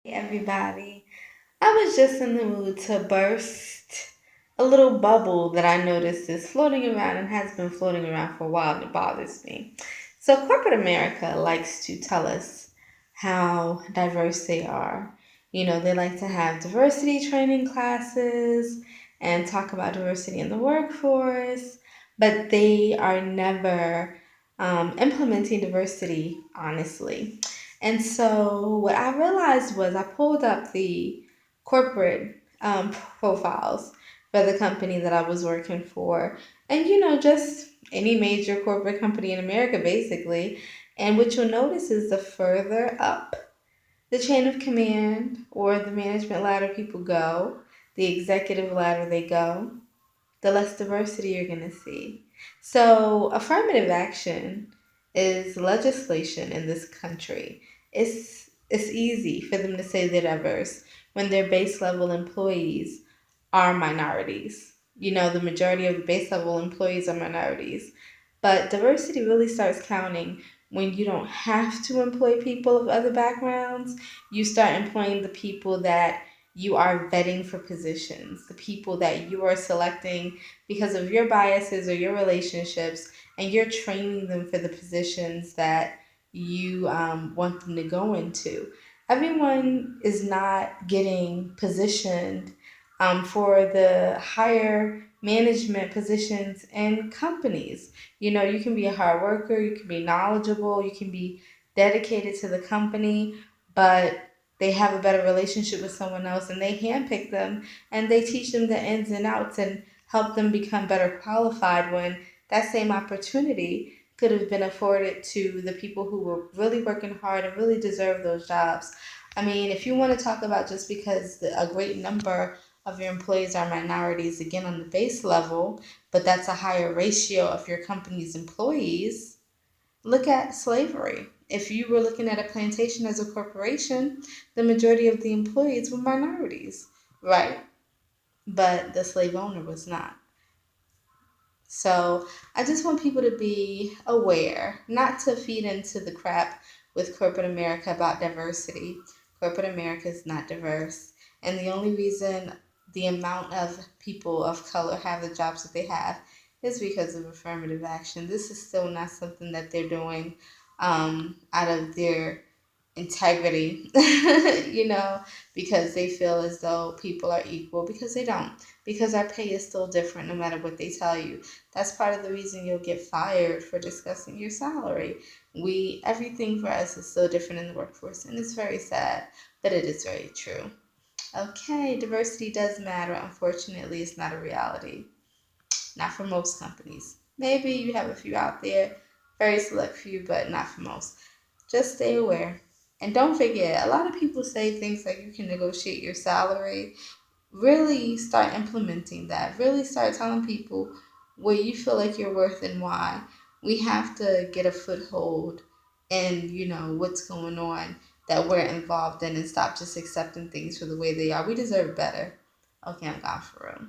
Hey everybody. I was just in the mood to burst a little bubble that I noticed is floating around and has been floating around for a while and it bothers me. So, corporate America likes to tell us how diverse they are. They like to have diversity training classes and talk about diversity in the workforce, but they are never implementing diversity honestly. And so what I realized was I pulled up the corporate profiles for the company that I was working for, and just any major corporate company in America, basically. And what you'll notice is the further up the chain of command or the management ladder people go, the executive ladder they go, the less diversity you're going to see. So, affirmative action is legislation in this country. It's easy for them to say they're diverse when their base level employees are minorities. The majority of the base level employees are minorities. But diversity really starts counting when you don't have to employ people of other backgrounds. You start employing the people that you are vetting for positions, the people that you are selecting because of your biases or your relationships, and you're training them for the positions that you want them to go into. Everyone is not getting positioned for the higher management positions in companies. You can be a hard worker, you can be knowledgeable, you can be dedicated to the company, but they have a better relationship with someone else and they handpick them and they teach them the ins and outs and help them become better qualified when that same opportunity could have been afforded to the people who were really working hard and really deserve those jobs. I mean, if you want to talk about just because a great number of your employees are minorities, again, on the base level, but that's a higher ratio of your company's employees, look at slavery. If you were looking at a plantation as a corporation, the majority of the employees were minorities, right? But the slave owner was not. So I just want people to be aware, not to feed into the crap with corporate America about diversity. Corporate America is not diverse. And the only reason the amount of people of color have the jobs that they have is because of affirmative action. This is still not something that they're doing out of their integrity, because they feel as though people are equal, because they don't. Because our pay is still different no matter what they tell you. That's part of the reason you'll get fired for discussing your salary. Everything for us is so different in the workforce, and it's very sad, but it is very true. Okay, diversity does matter. Unfortunately, it's not a reality. Not for most companies. Maybe you have a few out there, very select few, but not for most. Just stay aware. And don't forget, a lot of people say things like you can negotiate your salary. Really start implementing that. Really start telling people what you feel like you're worth and why. We have to get a foothold in, what's going on that we're involved in and stop just accepting things for the way they are. We deserve better. Okay, I'm gone for real.